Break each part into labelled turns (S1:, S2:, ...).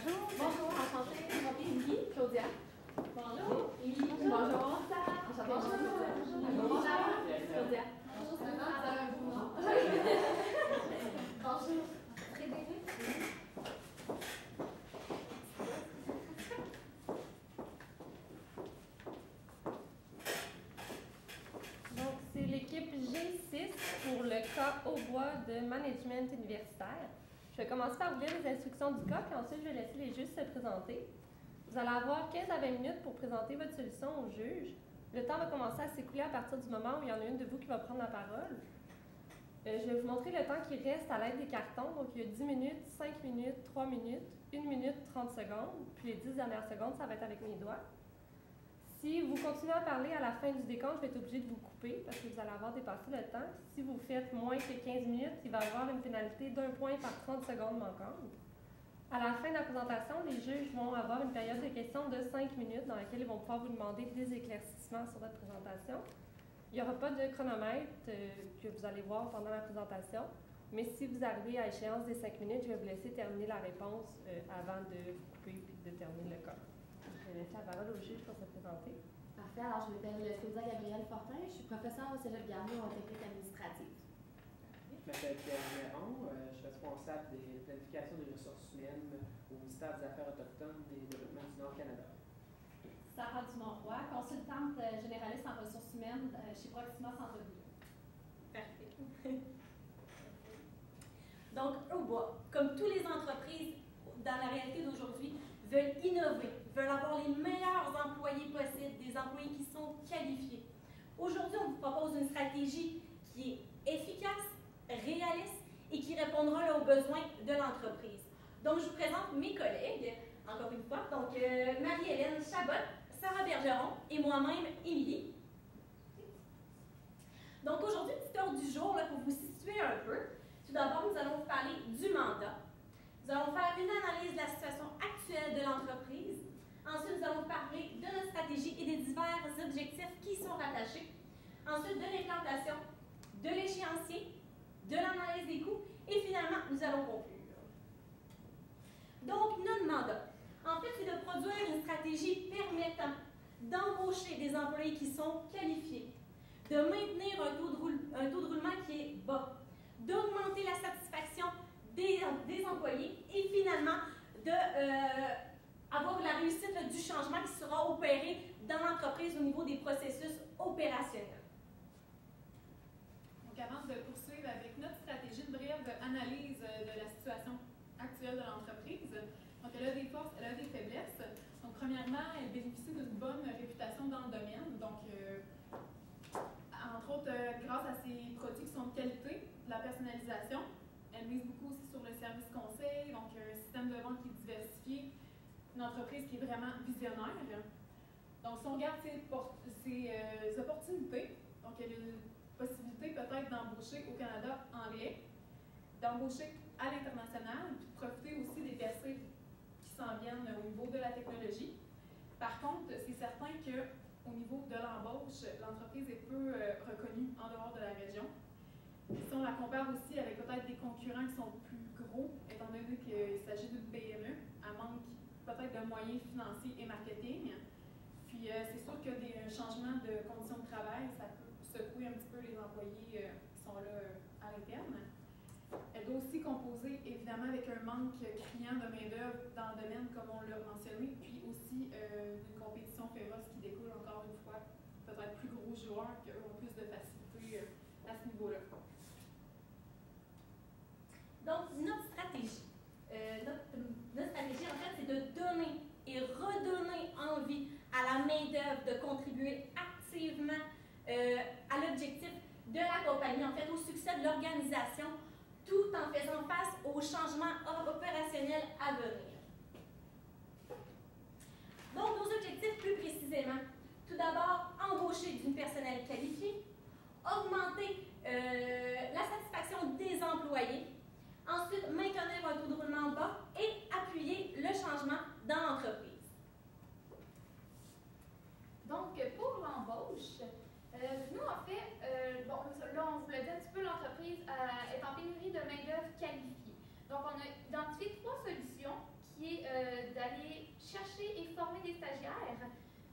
S1: Bonjour.
S2: Bonjour, enchantée. Enchantée, Émilie. Claudia. Bonjour. Émilie.
S1: Bonjour.
S2: Sarah. Enchantée.
S1: Bonjour.
S2: Bonjour. Claudia.
S1: Bonjour, Sarah.
S2: Bonjour. Frédéric.
S3: Donc, c'est l'équipe G6 pour le cas au bois de management universitaire. Je vais commencer par vous lire les instructions du cas, puis ensuite je vais laisser les juges se présenter. Vous allez avoir 15 à 20 minutes pour présenter votre solution au juge. Le temps va commencer à s'écouler à partir du moment où il y en a une de vous qui va prendre la parole. Je vais vous montrer le temps qui reste à l'aide des cartons. Donc, il y a 10 minutes, 5 minutes, 3 minutes, 1 minute, 30 secondes. Puis les 10 dernières secondes, ça va être avec mes doigts. Si vous continuez à parler à la fin du décompte, je vais être obligée de vous couper parce que vous allez avoir dépassé le temps. Si vous faites moins que 15 minutes, il va y avoir une pénalité d'1 point par 30 secondes manquantes. À la fin de la présentation, les juges vont avoir une période de questions de 5 minutes dans laquelle ils vont pouvoir vous demander des éclaircissements sur votre présentation. Il n'y aura pas de chronomètre que vous allez voir pendant la présentation, mais si vous arrivez à échéance des 5 minutes, je vais vous laisser terminer la réponse avant de vous couper et de terminer le cas. Je vais laisser la parole au juge pour se présenter.
S2: Parfait. Alors, je m'appelle Claudia Gabrielle Fortin. Je suis professeure au Cégep Garneau en technique administrative.
S4: Je m'appelle Pierre Méron, je suis responsable des planifications des ressources humaines au ministère des Affaires autochtones et du Développement du Nord-Canada.
S1: Sarah Dumont-Roy, consultante généraliste en ressources humaines chez Proxima Centre-Ville.
S5: Parfait. Donc, au bois, comme toutes les entreprises dans la réalité d'aujourd'hui, veulent innover, veulent avoir les meilleurs employés possibles, des employés qui sont qualifiés. Aujourd'hui, on vous propose une stratégie qui est efficace, réaliste et qui répondra là, aux besoins de l'entreprise. Donc, je vous présente mes collègues, encore une fois. Donc, Marie-Hélène Chabot, Sarah Bergeron et moi-même, Émilie. Donc, aujourd'hui, petit ordre du jour, là, pour vous situer un peu. Tout d'abord, nous allons vous parler du mandat. Nous allons faire une analyse de la situation actuelle de l'entreprise. Ensuite, nous allons parler de notre stratégie et des divers objectifs qui y sont rattachés. Ensuite, de l'implantation, de l'échéancier, de l'analyse des coûts et finalement, nous allons conclure. Donc, notre mandat, en fait, c'est de produire une stratégie permettant d'embaucher des employés qui sont qualifiés, de maintenir un taux de roulement qui est bas, d'augmenter la satisfaction des employés et finalement avoir la réussite du changement qui sera opéré dans l'entreprise au niveau des processus opérationnels.
S6: Donc, avant de poursuivre avec notre stratégie, une brève analyse de la situation actuelle de l'entreprise. Donc, elle a des forces, elle a des faiblesses. Donc, premièrement, elle bénéficie d'une bonne réputation dans le domaine. Donc, entre autres, grâce à ses produits qui sont de qualité, de la personnalisation. Elle mise beaucoup aussi sur le service conseil, donc un système de vente qui est diversifié, une entreprise qui est vraiment visionnaire. Donc, si on regarde ses opportunités, donc il y a une possibilité peut-être d'embaucher au Canada anglais, d'embaucher à l'international, puis de profiter aussi des percées qui s'en viennent au niveau de la technologie. Par contre, c'est certain qu'au niveau de l'embauche, l'entreprise est peu reconnue en dehors de la région. Si on la compare aussi avec peut-être des concurrents qui sont plus gros, étant donné qu'il s'agit d'une PME, elle manque peut-être de moyens financiers et marketing. Puis c'est sûr que des changements de conditions de travail, ça peut secouer un petit peu les employés qui sont là à l'interne. Elle doit aussi composer évidemment avec un manque criant de main-d'œuvre dans le domaine, comme on l'a mentionné, puis aussi une compétition féroce qui découle encore une fois peut-être plus gros joueurs qui ont plus de facilité à ce niveau-là.
S5: Donc, notre stratégie, notre stratégie, en fait, c'est de donner et redonner envie à la main-d'œuvre de contribuer activement à l'objectif de la compagnie, en fait, au succès de l'organisation, tout en faisant face aux changements opérationnels à venir. Donc, nos objectifs plus précisément. Tout d'abord, embaucher du personnel qualifié, augmenter la satisfaction des employés, ensuite maintenir un taux de roulement bas et appuyer le changement dans l'entreprise.
S1: Donc, pour l'embauche, nous, en fait, bon, là, on vous l'a dit un petit peu, l'entreprise est en pénurie de main-d'œuvre qualifiée. Donc, on a identifié 3 solutions qui qui est d'aller chercher et former des stagiaires,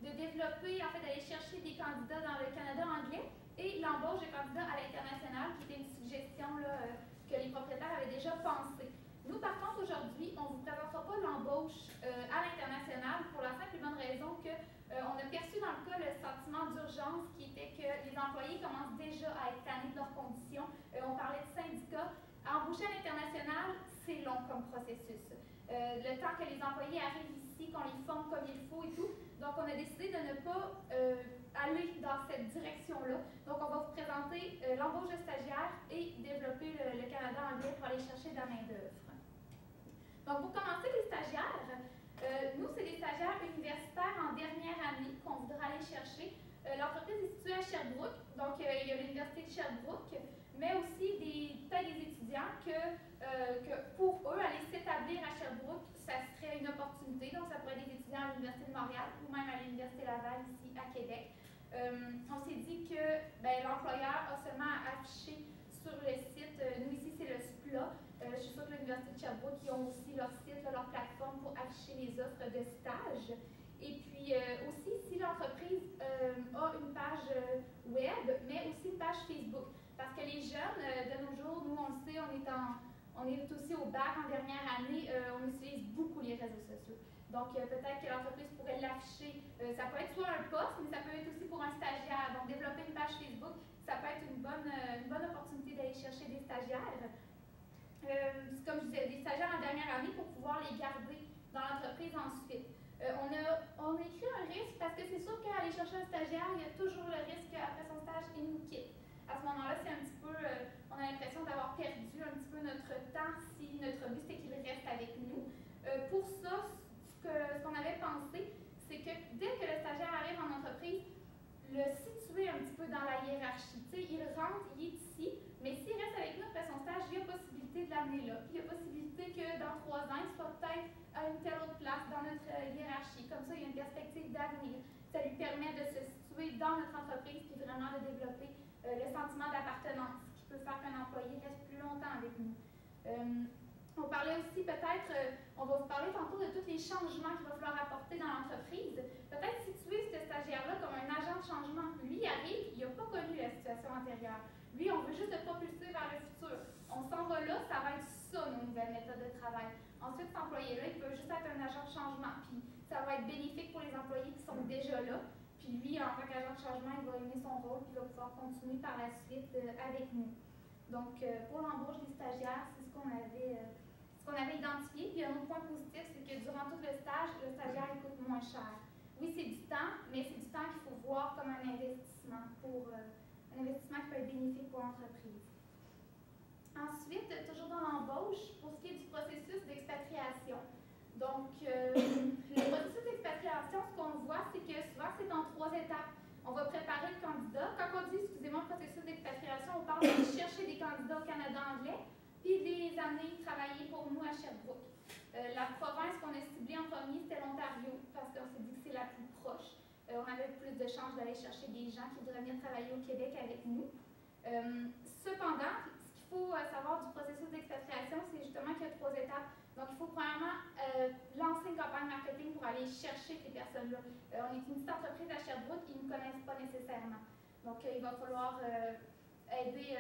S1: de développer, en fait, d'aller chercher des candidats dans le Canada anglais et l'embauche de candidats à l'international, qui était une suggestion là, que les propriétaires avaient déjà pensé. Nous, par contre, aujourd'hui, on ne vous présentera pas l'embauche à l'international pour la simple et bonne raison que on a perçu dans le cas le sentiment d'urgence qui était que les employés commencent déjà à être tannés de leurs conditions. On parlait de syndicats. Embaucher à l'international, c'est long comme processus. Le temps que les employés arrivent ici, qu'on les forme comme il faut et tout. Donc, on a décidé de ne pas aller dans cette direction-là. Donc, on va vous présenter l'embauche de stagiaires et développer le Canada anglais pour aller chercher de la main-d'œuvre. Donc, pour commencer, les stagiaires, nous, c'est des stagiaires universitaires en dernière année qu'on voudra aller chercher. L'entreprise est située à Sherbrooke, donc il y a l'Université de Sherbrooke, mais aussi peut-être des étudiants que pour eux, aller s'établir à Sherbrooke, ça serait une opportunité. Donc, ça pourrait être des étudiants à l'Université de Montréal ou même à l'Université Laval, ici à Québec. On s'est dit que l'employeur a seulement à afficher sur le site, nous ici c'est le SPLA, je suis sûre que l'Université de Sherbrooke, ils ont aussi leur site, leur plateforme pour afficher les offres de stage. Et puis aussi, si l'entreprise a une page web, mais aussi une page Facebook. Parce que les jeunes, de nos jours, nous on le sait, on est aussi au bac en dernière année, on utilise beaucoup les réseaux sociaux. Donc peut-être que l'entreprise pourrait l'afficher. Ça peut être soit un poste, mais ça peut être aussi pour un stagiaire. Donc développer une page Facebook, ça peut être une bonne opportunité d'aller chercher des stagiaires. Comme je disais, des stagiaires en dernière année pour pouvoir les garder dans l'entreprise ensuite. On a écrit un risque parce que c'est sûr qu'aller chercher un stagiaire, il y a toujours le risque qu'après son stage, il nous quitte. À ce moment-là, c'est un petit peu, on a l'impression d'avoir perdu un petit peu notre temps si notre but c'est qu'il reste avec nous. Pour ça, ce qu'on avait pensé, c'est que dès que le stagiaire arrive en entreprise, le situer un petit peu dans la hiérarchie. Tu sais, il rentre, il est ici, mais s'il reste avec nous après son stage, il y a possibilité de l'amener là. Puis il y a possibilité que dans 3 ans, il soit peut-être à une telle autre place dans notre hiérarchie. Comme ça, il y a une perspective d'avenir. Ça lui permet de se situer dans notre entreprise puis vraiment de développer le sentiment d'appartenance qui peut faire qu'un employé reste plus longtemps avec nous. On parlait aussi peut-être, on va vous parler tantôt de tous les changements qu'il va falloir apporter dans l'entreprise. Peut-être situer ce stagiaire-là comme un agent de changement. Lui, il arrive, il n'a pas connu la situation antérieure. Lui, on veut juste le propulser vers le futur. On s'en va là, ça va être ça, nos nouvelles méthodes de travail. Ensuite, cet employé-là, il peut juste être un agent de changement. Puis ça va être bénéfique pour les employés qui sont déjà là. Puis lui, en tant qu'agent de changement, il va aimer son rôle, puis il va pouvoir continuer par la suite avec nous. Donc, pour l'embauche des stagiaires, c'est ce qu'on avait identifié. Puis un autre point positif, c'est que durant tout le stage, le stagiaire il coûte moins cher. Oui, c'est du temps, mais c'est du temps qu'il faut voir comme un investissement un investissement qui peut être bénéfique pour l'entreprise. Ensuite, toujours dans l'embauche, pour ce qui est du processus d'expatriation. Donc, le processus d'expatriation, ce qu'on voit, c'est que souvent, c'est en 3 étapes. On va préparer le candidat. Quand on dit, excusez-moi, processus d'expatriation, on parle de chercher des candidats au Canada anglais, puis les amener travailler pour nous à Sherbrooke. La province qu'on a ciblée en premier, c'était l'Ontario, parce qu'on s'est dit que c'est la plus proche. On avait plus de chances d'aller chercher des gens qui voudraient venir travailler au Québec avec nous. Cependant, ce qu'il faut savoir du processus d'expatriation, c'est justement qu'il y a 3 étapes. Donc, il faut premièrement lancer une campagne marketing pour aller chercher ces personnes-là. On est une petite entreprise à Sherbrooke, ils ne nous connaissent pas nécessairement. Donc, il va falloir aider,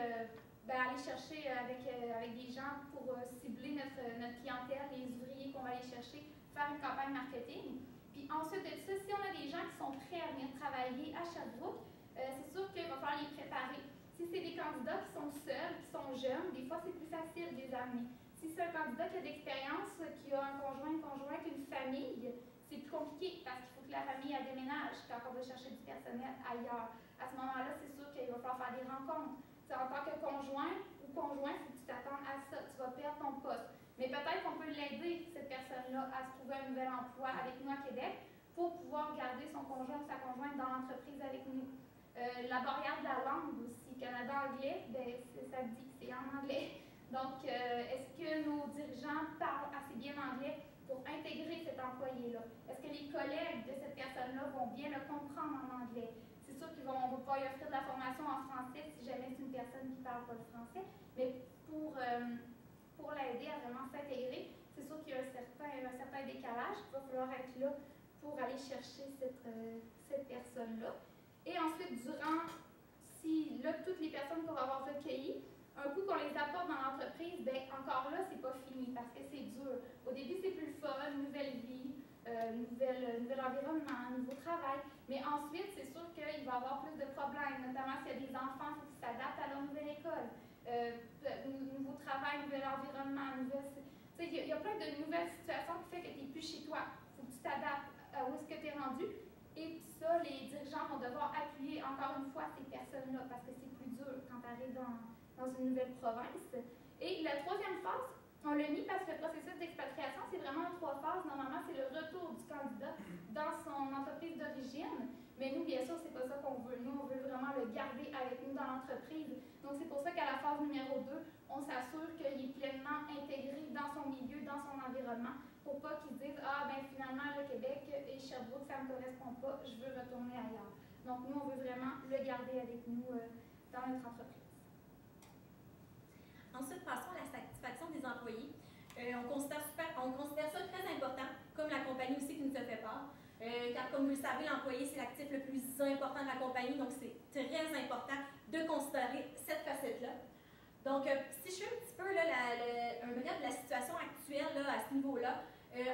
S1: aller chercher avec des gens pour cibler notre clientèle, les ouvriers qu'on va aller chercher, faire une campagne marketing. Puis ensuite de ça, si on a des gens qui sont prêts à venir travailler à Sherbrooke, c'est sûr qu'il va falloir les préparer. Si c'est des candidats qui sont seuls, qui sont jeunes, des fois c'est plus facile de les amener. Si c'est un candidat qui a de l'expérience, qui a un conjoint, une conjointe, une famille, c'est plus compliqué parce qu'il faut que la famille elle déménage quand on va chercher du personnel ailleurs. À ce moment-là, c'est sûr qu'il va falloir faire des rencontres. En tant que conjoint ou conjoint, il faut que tu t'attendes à ça. Tu vas perdre ton poste. Mais peut-être qu'on peut l'aider, cette personne-là, à se trouver un nouvel emploi avec nous à Québec pour pouvoir garder son conjoint ou sa conjointe dans l'entreprise avec nous. La barrière de la langue aussi, Canada-anglais, ça dit que c'est en anglais. Donc, est-ce que nos dirigeants parlent assez bien anglais pour intégrer cet employé-là? Est-ce que les collègues de cette personne-là vont bien le comprendre en anglais? C'est sûr qu'on va pouvoir lui offrir de la formation en français si jamais c'est une personne qui ne parle pas le français, mais pour l'aider à vraiment s'intégrer, il c'est sûr qu'il y a un certain décalage, il va falloir être là pour aller chercher cette personne-là. Et ensuite, si là, toutes les personnes qu'on va avoir recueillies, un coup qu'on les apporte dans l'entreprise, bien encore là, c'est pas fini parce que c'est dur. Au début, c'est plus le fun, nouvelle vie, nouvel environnement, nouveau travail. Mais ensuite, c'est sûr qu'il va y avoir plus de problèmes, notamment s'il y a des enfants qui s'adaptent à leur nouvelle école. Nouveau travail, nouvel environnement, il y a plein de nouvelles situations qui font que tu n'es plus chez toi. Il faut que tu t'adaptes à où est-ce que tu es rendu. Et ça, les dirigeants vont devoir appuyer encore une fois ces personnes-là parce que c'est plus dur quand tu arrives dans une nouvelle province. Et la troisième phase, on l'a mis parce que le processus d'expatriation, c'est vraiment en 3 phases. Normalement, c'est le retour du candidat dans son entreprise d'origine. Mais nous, bien sûr, c'est pas ça qu'on veut. Nous, on veut vraiment le garder avec nous dans l'entreprise. Donc, c'est pour ça qu'à la phase numéro 2, on s'assure qu'il est pleinement intégré dans son milieu, dans son environnement, pour pas qu'il se dise « Ah, ben finalement, le Québec et Sherbrooke, ça ne me correspond pas, je veux retourner ailleurs. » Donc, nous, on veut vraiment le garder avec nous dans notre entreprise.
S5: Ensuite, passons à la satisfaction des employés. On considère ça très important, comme la compagnie aussi qui nous a fait part. Car comme vous le savez, l'employé, c'est l'actif le plus important de la compagnie, donc c'est très important de considérer cette facette-là. Donc, si je fais un petit peu là, un bref de la situation actuelle là, à ce niveau-là,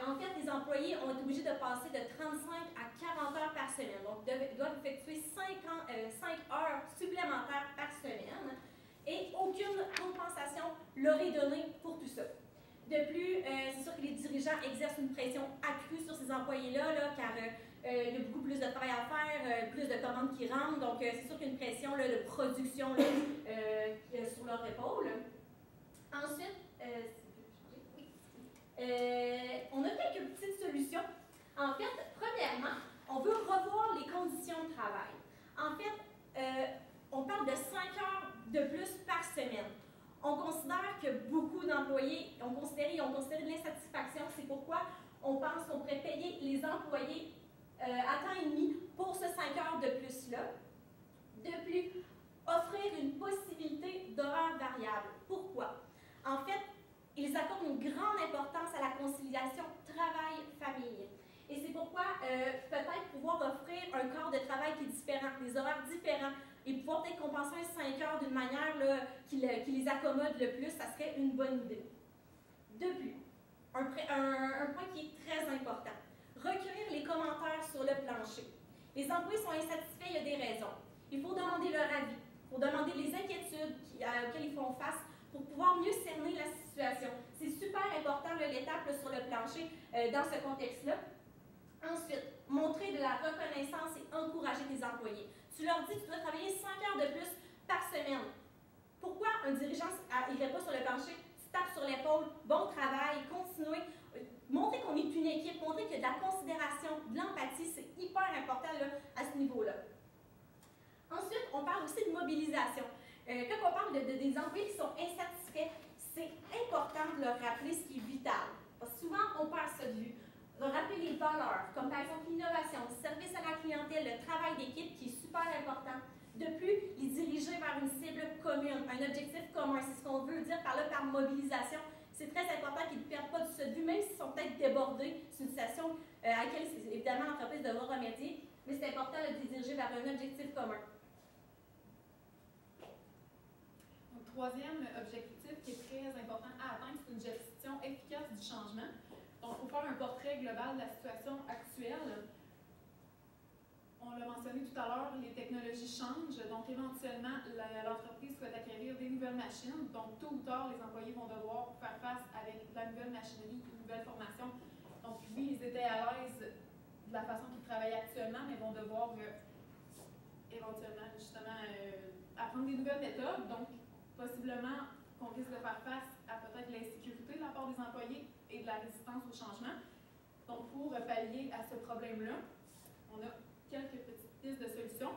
S5: en fait, les employés ont été obligés de passer de 35 à 40 heures par semaine. Donc, ils doivent effectuer 5 heures supplémentaires par semaine et aucune compensation leur est donnée pour tout ça. De plus, c'est sûr que les dirigeants exercent une pression accrue sur ces employés-là, car il y a beaucoup plus de travail à faire, plus de commandes qui rentrent, donc c'est sûr qu'il y a une pression là, de production là, sur leur épaule. Ensuite, on a quelques petites solutions. En fait, premièrement, on veut revoir les conditions de travail. En fait, on parle de 5 heures de plus par semaine. On considère que beaucoup d'employés ont considéré de l'insatisfaction. C'est pourquoi on pense qu'on pourrait payer les employés à temps et demi pour ce 5 heures de plus-là. De plus, offrir une possibilité d'horaire variable. Pourquoi? En fait, ils accordent une grande importance à la conciliation travail-famille. Et c'est pourquoi peut-être pouvoir offrir un corps de travail qui est différent, des horaires différents, et pouvoir peut-être compenser un 5 heures d'une manière là, qui les accommode le plus, ça serait une bonne idée. De plus, un point qui est très important, recueillir les commentaires sur le plancher. Les employés sont insatisfaits, il y a des raisons. Il faut demander leur avis, il faut demander les inquiétudes auxquelles ils font face pour pouvoir mieux cerner la situation. C'est super important l'étape sur le plancher dans ce contexte-là. Ensuite, montrer de la reconnaissance et encourager tes employés. Tu leur dis que tu dois travailler 5 heures de plus par semaine. Pourquoi un dirigeant n'irait pas sur le plancher, tu tapes sur l'épaule, bon travail, continuez, montrer qu'on est une équipe, montrer qu'il y a de la considération, de l'empathie, c'est hyper important là, à ce niveau-là. Ensuite, on parle aussi de mobilisation. Quand on parle des employés qui sont insatisfaits, c'est important de leur rappeler ce qui est vital. Parce que souvent, on perd ça de vue. Rappeler les valeurs, comme par exemple l'innovation, le service à la clientèle, le travail d'équipe qui est super important. De plus, les diriger vers une cible commune, un objectif commun. C'est ce qu'on veut dire par là, par mobilisation. C'est très important qu'ils ne perdent pas de vue, même s'ils sont peut-être débordés. C'est une situation à laquelle, évidemment, l'entreprise devra remédier, mais c'est important de les diriger vers un objectif commun.
S6: Donc, troisième objectif qui est très important à atteindre, c'est une gestion efficace du changement. Donc, pour faire un portrait global de la situation actuelle, on l'a mentionné tout à l'heure, les technologies changent, donc éventuellement, l'entreprise souhaite acquérir des nouvelles machines, donc tôt ou tard, les employés vont devoir faire face avec la nouvelle machinerie, une nouvelle formation. Donc, oui, ils étaient à l'aise de la façon qu'ils travaillent actuellement, mais vont devoir éventuellement, justement, apprendre des nouvelles méthodes, donc possiblement qu'on risque de faire face à peut-être l'insécurité de la part des employés et de la résistance au changement. Donc, pour pallier à ce problème-là, on a quelques petites pistes de solutions.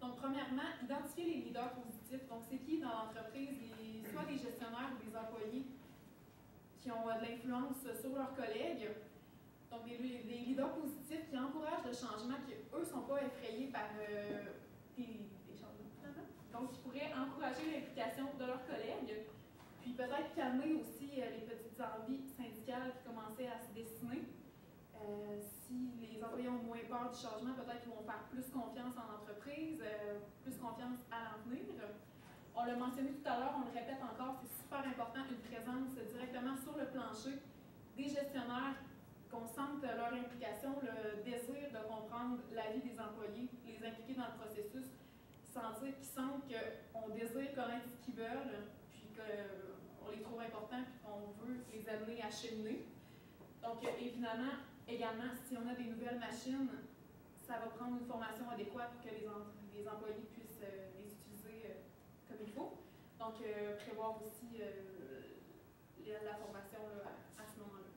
S6: Donc, premièrement, identifier les leaders positifs. Donc, c'est qui dans l'entreprise, soit des gestionnaires ou des employés qui ont de l'influence sur leurs collègues. Donc, des leaders positifs qui encouragent le changement, qui, eux, ne sont pas effrayés par des changements. Donc, qui pourraient encourager l'implication de leurs collègues. Puis peut-être calmer aussi les petites envies syndicales qui commencer à se dessiner. Si les employés ont moins peur du changement, peut-être qu'ils vont faire plus confiance en l'entreprise, plus confiance à l'avenir. On l'a mentionné tout à l'heure, on le répète encore, c'est super important, une présence directement sur le plancher des gestionnaires, qu'on sente leur implication, le désir de comprendre la vie des employés, les impliquer dans le processus, sentir qu'ils sentent qu'on désire connaître ce qu'ils veulent, puis qu'on les trouve importants, puis qu'on veut les amener à cheminer. Donc, évidemment, également, si on a des nouvelles machines, ça va prendre une formation adéquate pour que les employés puissent les utiliser comme il faut. Donc, prévoir aussi la formation là, à ce moment-là.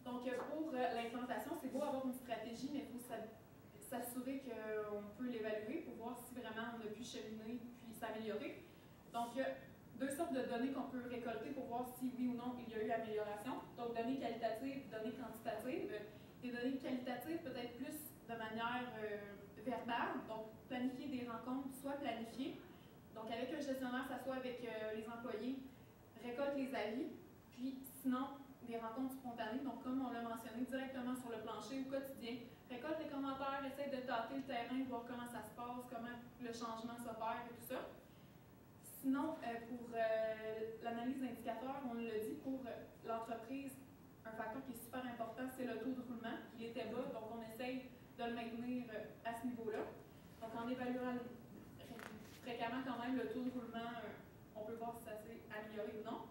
S6: Donc, pour l'implantation, c'est beau avoir une stratégie, mais il faut s'assurer qu'on peut l'évaluer pour voir si vraiment on a pu cheminer puis s'améliorer. Donc, il y a deux sortes de données qu'on peut récolter pour voir si oui ou non il y a eu amélioration. Donc, données qualitatives, données quantitatives. Des données qualitatives peut-être plus de manière verbale, donc planifier des rencontres, soit planifier. Donc, avec un gestionnaire, s'assoit avec les employés, récolte les avis, puis sinon, des rencontres spontanées, donc comme on l'a mentionné, directement sur le plancher au quotidien, récolte les commentaires, essaie de tâter le terrain, voir comment ça se passe, comment le changement s'opère et tout ça. Sinon, pour l'analyse d'indicateurs, on l'a dit, pour l'entreprise, un facteur qui est super important, c'est le taux de roulement. Il était bas, donc on essaye de le maintenir à ce niveau-là. Donc en évaluant fréquemment quand même le taux de roulement, on peut voir si ça s'est amélioré ou non.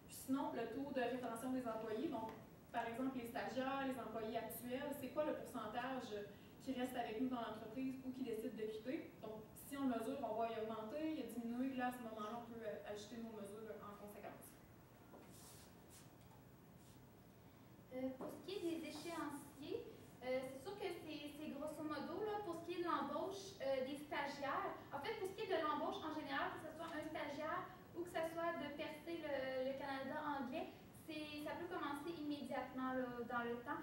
S6: Sinon, le taux de rétention des employés, donc par exemple les stagiaires, les employés actuels, c'est quoi le pourcentage qui reste avec nous dans l'entreprise ou qui décide de quitter? Donc, si on mesure, on va y augmenter, il y a diminué, là à ce moment-là, on peut ajuster nos mesures en conséquence.
S1: Pour ce qui est des échéanciers, c'est sûr que c'est grosso modo, là, pour ce qui est de l'embauche des stagiaires, en fait, pour ce qui est de l'embauche en général, que ce soit un stagiaire ou que ce soit de percer le Canada anglais, ça peut commencer immédiatement là, dans le temps.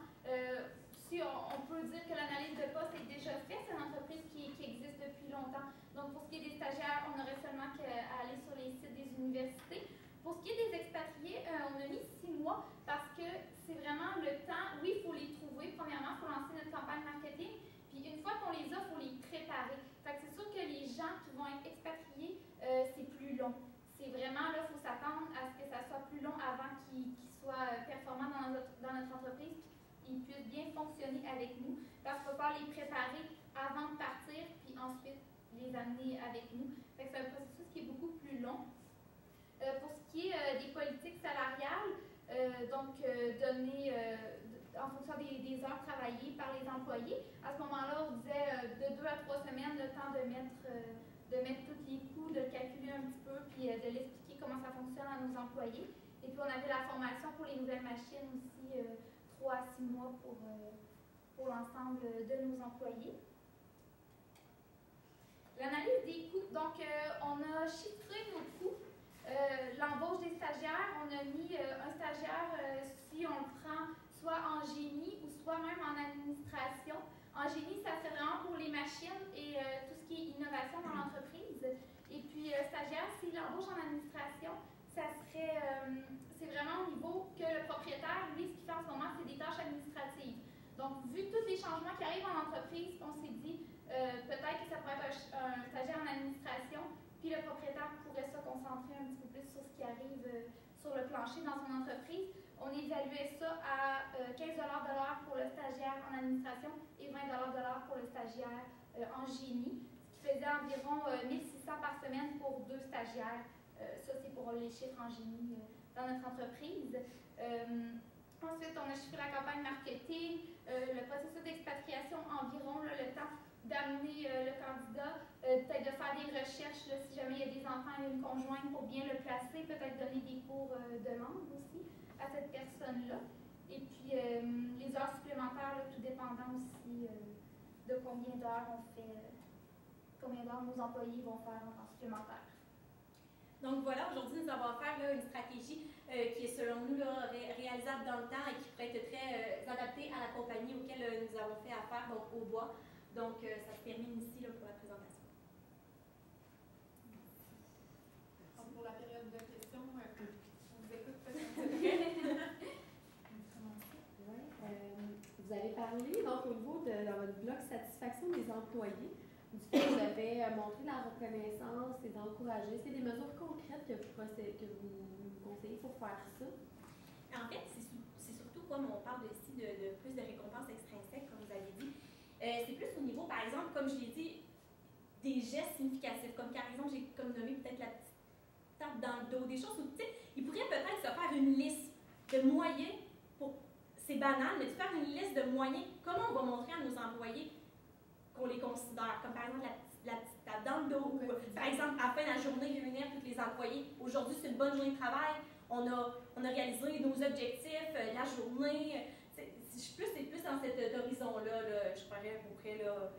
S1: Si on peut dire que l'analyse de poste est déjà faite, c'est une entreprise qui existe depuis longtemps. Donc, pour ce qui est des stagiaires, on aurait seulement qu'à aller sur les sites des universités. Pour ce qui est des expatriés, on a mis 6 mois parce que c'est vraiment le temps. Oui, il faut les trouver. Premièrement, il faut lancer notre campagne marketing. Puis, une fois qu'on les a, il faut les préparer. Fait que c'est sûr que les gens qui vont être expatriés, c'est plus long. C'est vraiment, là, il faut s'attendre à ce que ça soit plus long avant qu'ils soient performants dans notre entreprise, puis qu'ils puissent bien fonctionner avec nous, parce qu'il va falloir les préparer avant de partir, puis ensuite les amener avec nous. Fait que c'est un processus qui est beaucoup plus long. Pour ce qui est des politiques salariales, donc données en fonction des heures travaillées par les employés, à ce moment-là, on disait de 2 à 3 semaines, le temps de mettre tous les coûts, de calculer un petit peu, puis de l'expliquer comment ça fonctionne à nos employés. Et puis on avait la formation pour les nouvelles machines aussi, 3 à 6 mois pour l'ensemble de nos employés. L'analyse des coûts, donc on a chiffré nos coûts. L'embauche des stagiaires, on a mis un stagiaire, si on le prend soit en génie ou soit même en administration. En génie, ça serait vraiment pour les machines et tout ce qui est innovation dans l'entreprise. Et puis, stagiaire, s'il embauche en administration, ça serait, c'est vraiment au niveau que le propriétaire, lui, ce qu'il fait en ce moment, c'est des tâches administratives. Donc, vu tous les changements qui arrivent en entreprise, on s'est dit, peut-être que ça pourrait être un stagiaire en administration, puis le propriétaire pourrait se concentrer un petit peu plus sur ce qui arrive sur le plancher dans son entreprise. On évaluait ça à 15 $ de l'heure pour le stagiaire en administration et 20 $ de l'heure pour le stagiaire en génie, ce qui faisait environ 1600 par semaine pour 2 stagiaires. Ça, c'est pour les chiffres en génie dans notre entreprise. Ensuite, on a chiffré la campagne marketing, le processus d'expatriation environ, là, le temps d'amener le candidat, peut-être de faire des recherches là, si jamais il y a des enfants et une conjointe pour bien le placer, peut-être donner des cours de langue aussi à cette personne-là. Et puis les heures supplémentaires, là, tout dépendant aussi de combien d'heures on fait, combien d'heures nos employés vont faire en temps supplémentaire.
S5: Donc voilà, aujourd'hui, nous avons affaire à une stratégie qui est selon nous là, réalisable dans le temps et qui pourrait être très adaptée à la compagnie auquel nous avons fait affaire, donc au bois. Donc ça se termine ici là, pour la présentation.
S6: Donc, pour la période de questions, on vous écoute.
S2: parlé, donc, au niveau dans votre bloc satisfaction des employés, du fait que vous avez montré la reconnaissance, les encourager. Est-ce qu'il y a des mesures concrètes que vous conseillez pour faire ça?
S5: En fait, c'est surtout comme on parle ici de plus de récompenses extrinsèques, comme vous avez dit. C'est plus au niveau, par exemple, comme je l'ai dit, des gestes significatifs. Comme par exemple, j'ai comme nommé peut-être la petite tape dans le dos, des choses où, tu sais, ils pourraient peut-être se faire une liste de moyens pour. C'est banal, mais de faire une liste de moyens. Comment on va montrer à nos employés qu'on les considère? Comme par exemple la petite tape dans le dos. Ou, par exemple, à la fin de la journée, réunir tous les employés. Aujourd'hui, c'est une bonne journée de travail. On a réalisé nos objectifs, la journée. C'est plus dans cet horizon-là, là, je pourrais à peu près là,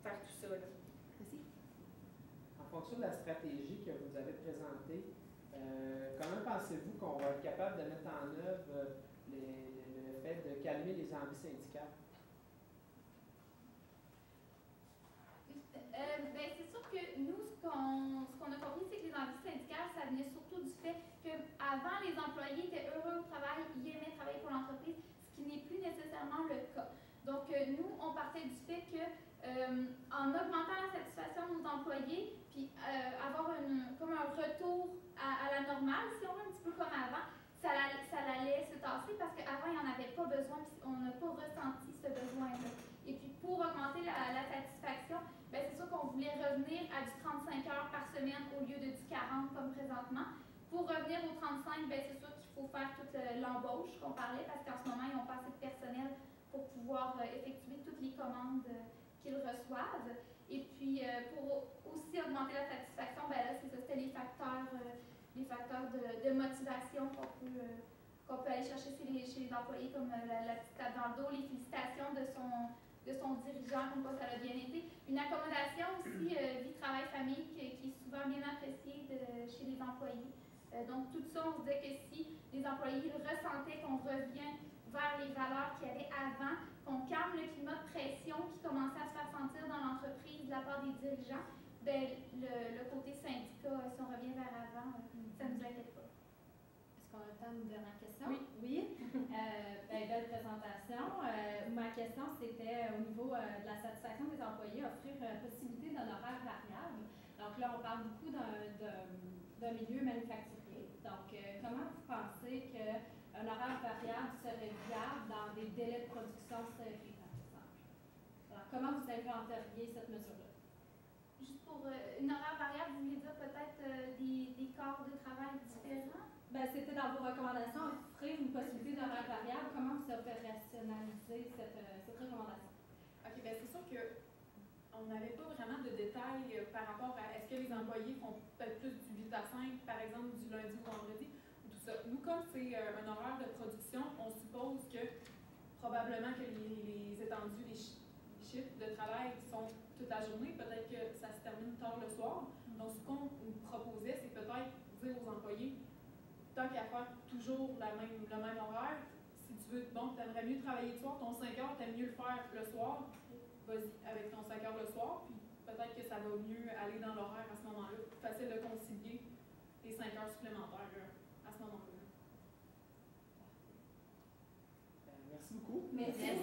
S5: faire tout ça. Là.
S2: Merci.
S4: En fonction de la stratégie que vous avez présentée, comment pensez-vous qu'on va être capable de mettre en œuvre le fait de calmer les envies syndicales?
S1: Ben, c'est sûr que nous, ce qu'on a compris, c'est que les envies syndicales, ça venait surtout du fait qu'avant, les employés étaient heureux au travail, ils aimaient travailler pour l'entreprise, ce qui n'est plus nécessairement le cas. Donc, nous, on partait du fait que en augmentant la satisfaction de nos employés, puis avoir comme un retour à la normale, si on veut, un petit peu comme avant, ça allait se tasser parce qu'avant, il n'y en avait pas besoin, puis on n'a pas ressenti ce besoin-là. Et puis, pour augmenter la satisfaction, ben, c'est sûr qu'on voulait revenir à du 35 heures par semaine au lieu de du 40 comme présentement. Pour revenir au 35, ben, c'est sûr qu'il faut faire toute l'embauche qu'on parlait parce qu'en ce moment, ils n'ont pas assez de personnel pour pouvoir effectuer toutes les commandes qu'ils reçoivent. Et puis, pour aussi augmenter la satisfaction, ben là, c'est ça, c'était les facteurs de motivation qu'on peut aller chercher chez les employés, comme la petite tape dans le dos, les félicitations de son dirigeant, comme quoi ça a bien été. Une accommodation aussi, vie, travail, famille, qui est souvent bien appréciée chez les employés. Donc, tout ça, on se disait que si les employés ressentaient qu'on revient vers les valeurs qu'il y avait avant, qu'on calme le climat de pression qui commençait à se faire sentir dans l'entreprise de la part des dirigeants, ben, le côté syndicat, si on revient vers avant, ça ne nous inquiète pas.
S2: Est-ce qu'on a le temps d'une dernière question?
S7: Oui. Belle présentation. Ma question, c'était au niveau de la satisfaction des employés, offrir possibilité d'un horaire variable. Donc là, on parle beaucoup d'un milieu manufacturier. Donc, comment vous pensez qu'un horaire variable serait viable dans des délais de production serrés, par exemple? Alors, comment vous inventeriez cette mesure-là?
S1: Juste pour une horaire variable, vous voulez dire peut-être des corps de travail différents?
S7: Ben, c'était dans vos recommandations, offrir une possibilité d'horaire variable. Comment vous opérationnalisez cette recommandation?
S6: OK, bien c'est sûr qu'on n'avait pas vraiment de détails par rapport à est-ce que les employés font peut-être plus du 8 à 5, par exemple, du lundi au vendredi, ou tout ça. Nous, comme c'est un horaire de production, on suppose que probablement que les étendues, les chiffres de travail sont toute la journée, peut-être que ça se termine tard le soir. Donc, ce qu'on nous proposait, c'est peut-être dire aux employés, tant qu'à faire toujours le même horaire, si tu veux, bon, tu aimerais mieux travailler le soir, ton 5 heures, tu aimes mieux le faire le soir, vas-y avec ton 5 heures le soir, puis peut-être que ça va mieux aller dans l'horaire à ce moment-là. Plus facile de concilier les 5 heures supplémentaires à ce moment-là.
S4: Merci beaucoup.
S7: Merci.